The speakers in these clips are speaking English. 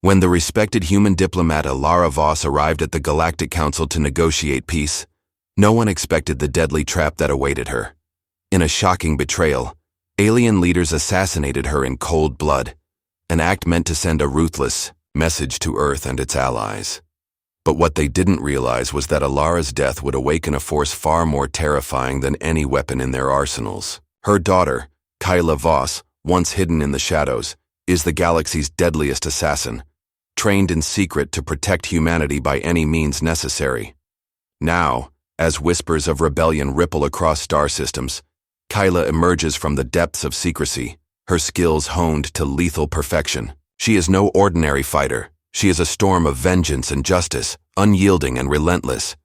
When the respected human diplomat Alara Voss arrived at the Galactic Council to negotiate peace, no one expected the deadly trap that awaited her. In a shocking betrayal, alien leaders assassinated her in cold blood, an act meant to send a ruthless message to Earth and its allies. But what they didn't realize was that Alara's death would awaken a force far more terrifying than any weapon in their arsenals. Her daughter, Kyla Voss, once hidden in the shadows, is the galaxy's deadliest assassin, trained in secret to protect humanity by any means necessary. Now, as whispers of rebellion ripple across star systems, Kyla emerges from the depths of secrecy, her skills honed to lethal perfection. She is no ordinary fighter. She is a storm of vengeance and justice, unyielding and relentless.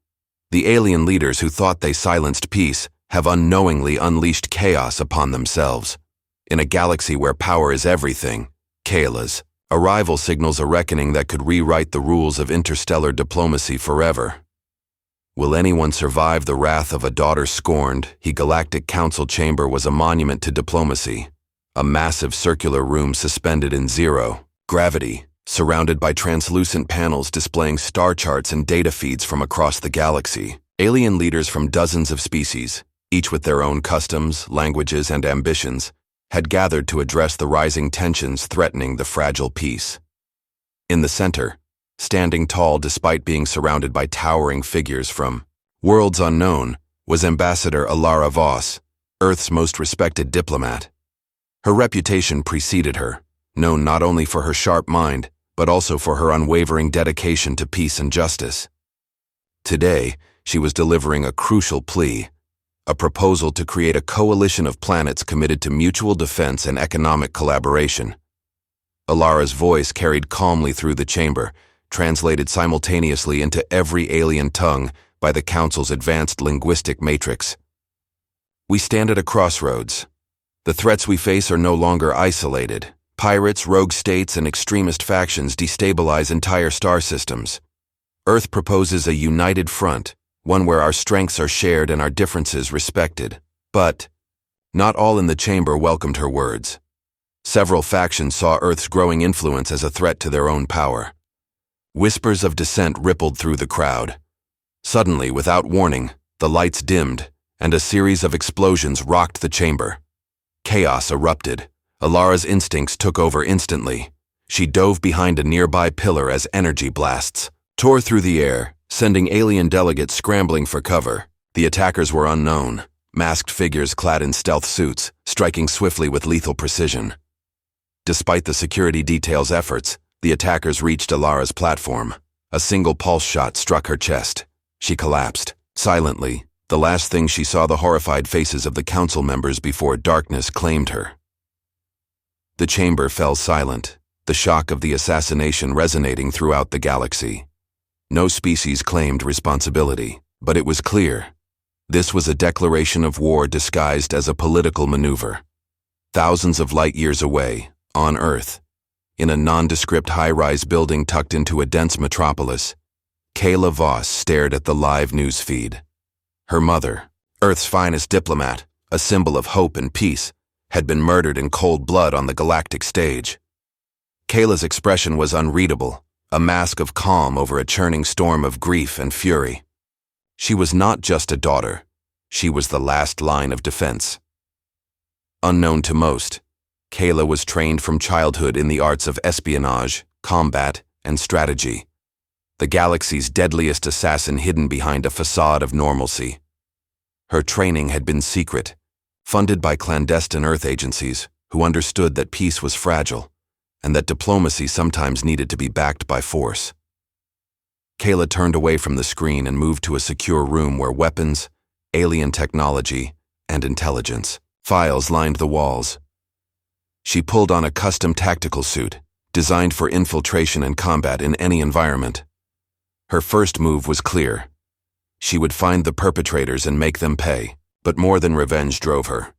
The alien leaders who thought they silenced peace have unknowingly unleashed chaos upon themselves. In a galaxy where power is everything, Kyla's arrival signals a reckoning that could rewrite the rules of interstellar diplomacy forever. Will anyone survive the wrath of a daughter scorned? The Galactic Council chamber was a monument to diplomacy, a massive circular room suspended in zero gravity, surrounded by translucent panels displaying star charts and data feeds from across the galaxy. Alien leaders from dozens of species, each with their own customs, languages, and ambitions, had gathered to address the rising tensions threatening the fragile peace. In the center, standing tall despite being surrounded by towering figures from worlds unknown, was Ambassador Alara Voss, Earth's most respected diplomat. Her reputation preceded her, known not only for her sharp mind, but also for her unwavering dedication to peace and justice. Today, she was delivering a crucial plea, a proposal to create a coalition of planets committed to mutual defense and economic collaboration. Alara's voice carried calmly through the chamber, translated simultaneously into every alien tongue by the Council's advanced linguistic matrix. We stand at a crossroads. The threats we face are no longer isolated. Pirates, rogue states, and extremist factions destabilize entire star systems. Earth proposes a united front, one where our strengths are shared and our differences respected. But not all in the chamber welcomed her words. Several factions saw Earth's growing influence as a threat to their own power. Whispers of dissent rippled through the crowd. Suddenly, without warning, the lights dimmed, and a series of explosions rocked the chamber. Chaos erupted. Alara's instincts took over instantly. She dove behind a nearby pillar as energy blasts tore through the air, sending alien delegates scrambling for cover. The attackers were unknown, masked figures clad in stealth suits, striking swiftly with lethal precision. Despite the security detail's efforts, the attackers reached Alara's platform. A single pulse shot struck her chest. She collapsed. Silently, the last thing she saw the horrified faces of the council members before darkness claimed her. The chamber fell silent, the shock of the assassination resonating throughout the galaxy. No species claimed responsibility, but it was clear. This was a declaration of war disguised as a political maneuver. Thousands of light years away, on Earth, in a nondescript high-rise building tucked into a dense metropolis, Kyla Voss stared at the live news feed. Her mother, Earth's finest diplomat, a symbol of hope and peace, had been murdered in cold blood on the galactic stage. Kayla's expression was unreadable, a mask of calm over a churning storm of grief and fury. She was not just a daughter, she was the last line of defense. Unknown to most, Kyla was trained from childhood in the arts of espionage, combat, and strategy, the galaxy's deadliest assassin hidden behind a facade of normalcy. Her training had been secret, funded by clandestine Earth agencies who understood that peace was fragile and that diplomacy sometimes needed to be backed by force. Kyla turned away from the screen and moved to a secure room where weapons, alien technology, and intelligence files lined the walls. She pulled on a custom tactical suit, designed for infiltration and combat in any environment. Her first move was clear. She would find the perpetrators and make them pay, but more than revenge drove her.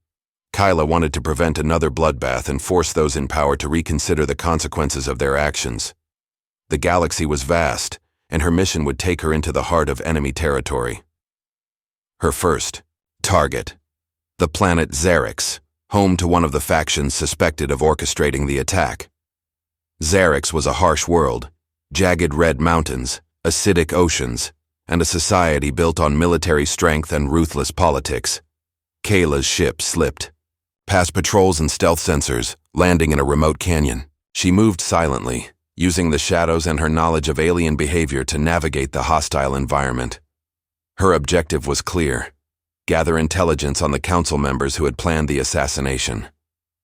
Kyla wanted to prevent another bloodbath and force those in power to reconsider the consequences of their actions. The galaxy was vast, and her mission would take her into the heart of enemy territory. Her first target, the planet Xerix, home to one of the factions suspected of orchestrating the attack. Xerix was a harsh world, jagged red mountains, acidic oceans, and a society built on military strength and ruthless politics. Kayla's ship slipped, past patrols and stealth sensors, landing in a remote canyon. She moved silently, using the shadows and her knowledge of alien behavior to navigate the hostile environment. Her objective was clear: gather intelligence on the council members who had planned the assassination.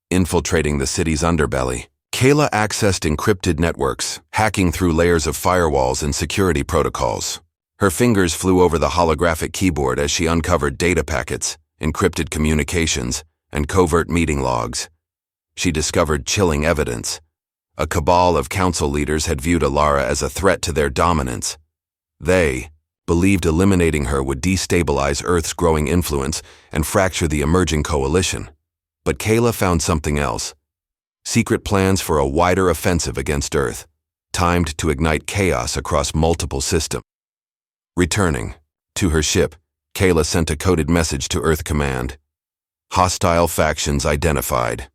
Infiltrating the city's underbelly, Kayla accessed encrypted networks, hacking through layers of firewalls and security protocols. Her fingers flew over the holographic keyboard as she uncovered data packets, encrypted communications, and covert meeting logs. She discovered chilling evidence. A cabal of council leaders had viewed Alara as a threat to their dominance. They believed eliminating her would destabilize Earth's growing influence and fracture the emerging coalition. But Kayla found something else: secret plans for a wider offensive against Earth, timed to ignite chaos across multiple systems. Returning to her ship, Kayla sent a coded message to Earth Command. Hostile factions identified.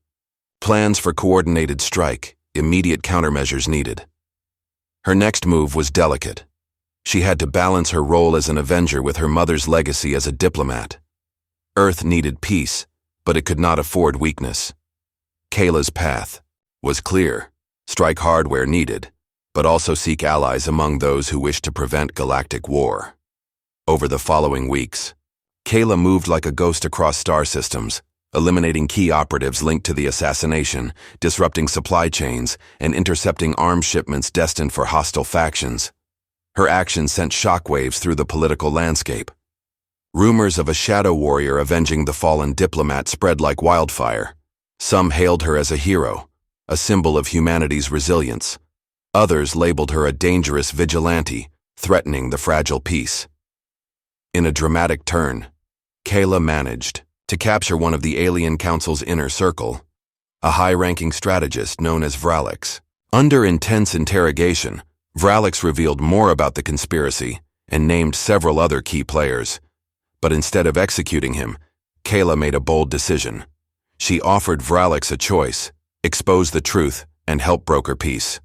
Plans for coordinated strike, immediate countermeasures needed. Her next move was delicate. She had to balance her role as an Avenger with her mother's legacy as a diplomat. Earth needed peace, but it could not afford weakness. Kayla's path was clear: strike hard where needed, but also seek allies among those who wished to prevent galactic war. Over the following weeks, Kayla moved like a ghost across star systems, eliminating key operatives linked to the assassination, disrupting supply chains, and intercepting arms shipments destined for hostile factions. Her actions sent shockwaves through the political landscape. Rumors of a shadow warrior avenging the fallen diplomat spread like wildfire. Some hailed her as a hero, a symbol of humanity's resilience. Others labeled her a dangerous vigilante, threatening the fragile peace. In a dramatic turn, Kayla managed to capture one of the Alien Council's inner circle, a high-ranking strategist known as Vralix. Under intense interrogation, Vralix revealed more about the conspiracy and named several other key players. But instead of executing him, Kayla made a bold decision. She offered Vralix a choice: expose the truth and help broker peace,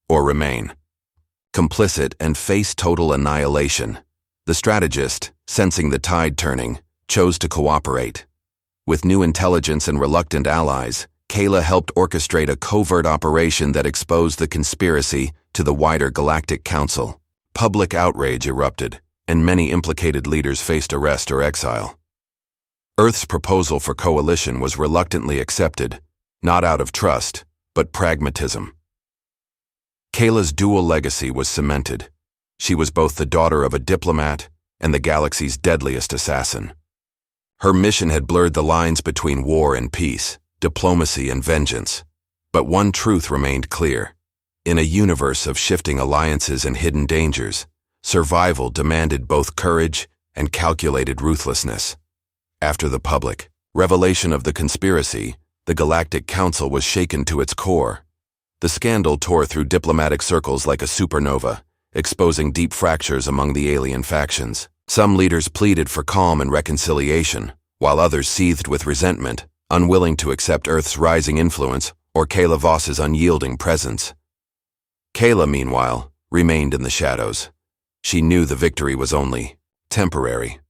or remain complicit and face total annihilation. The strategist, sensing the tide turning, chose to cooperate. With new intelligence and reluctant allies, Kayla helped orchestrate a covert operation that exposed the conspiracy to the wider Galactic Council. Public outrage erupted, and many implicated leaders faced arrest or exile. Earth's proposal for coalition was reluctantly accepted, not out of trust, but pragmatism. Kayla's dual legacy was cemented. She was both the daughter of a diplomat and the galaxy's deadliest assassin. Her mission had blurred the lines between war and peace, diplomacy and vengeance. But one truth remained clear: in a universe of shifting alliances and hidden dangers, survival demanded both courage and calculated ruthlessness. After the public revelation of the conspiracy, the Galactic Council was shaken to its core. The scandal tore through diplomatic circles like a supernova, exposing deep fractures among the alien factions. Some leaders pleaded for calm and reconciliation, while others seethed with resentment, unwilling to accept Earth's rising influence or Kayla Voss's unyielding presence. Kayla, meanwhile, remained in the shadows. She knew the victory was only temporary.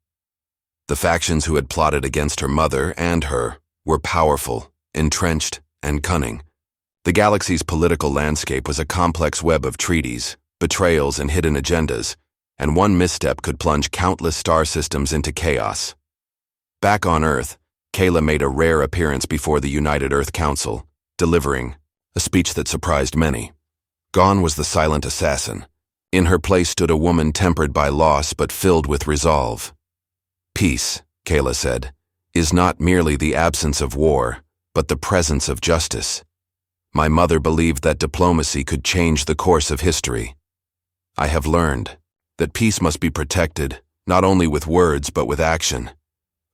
The factions who had plotted against her mother and her were powerful, entrenched, and cunning. The galaxy's political landscape was a complex web of treaties, betrayals, and hidden agendas, and one misstep could plunge countless star systems into chaos. Back on Earth, Kayla made a rare appearance before the United Earth Council, delivering a speech that surprised many. Gone was the silent assassin. In her place stood a woman tempered by loss but filled with resolve. Peace, Kayla said, is not merely the absence of war, but the presence of justice. My mother believed that diplomacy could change the course of history. I have learned that peace must be protected, not only with words but with action.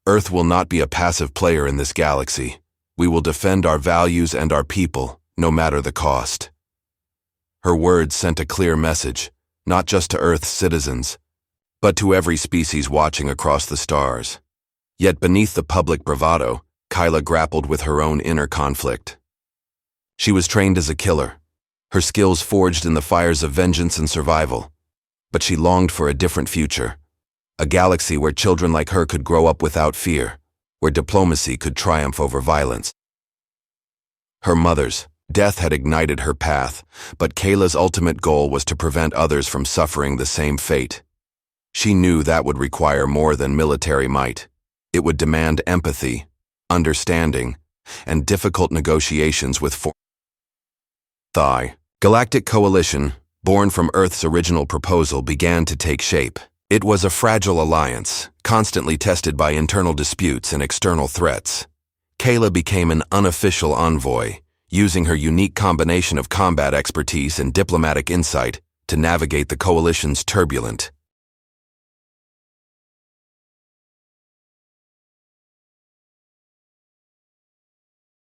Earth will not be a passive player in this galaxy. We will defend our values and our people, no matter the cost. Her words sent a clear message, not just to Earth's citizens, but to every species watching across the stars. Yet beneath the public bravado, Kayla grappled with her own inner conflict. She was trained as a killer. her skills forged in the fires of vengeance and survival. But she longed for a different future, a galaxy where children like her could grow up without fear, where diplomacy could triumph over violence. Her mother's death had ignited her path, but Kayla's ultimate goal was to prevent others from suffering the same fate. She knew that would require more than military might. It would demand empathy, understanding, and difficult negotiations with the Galactic Coalition, born from Earth's original proposal, began to take shape. It was a fragile alliance, constantly tested by internal disputes and external threats. Kayla became an unofficial envoy, using her unique combination of combat expertise and diplomatic insight to navigate the Coalition's turbulent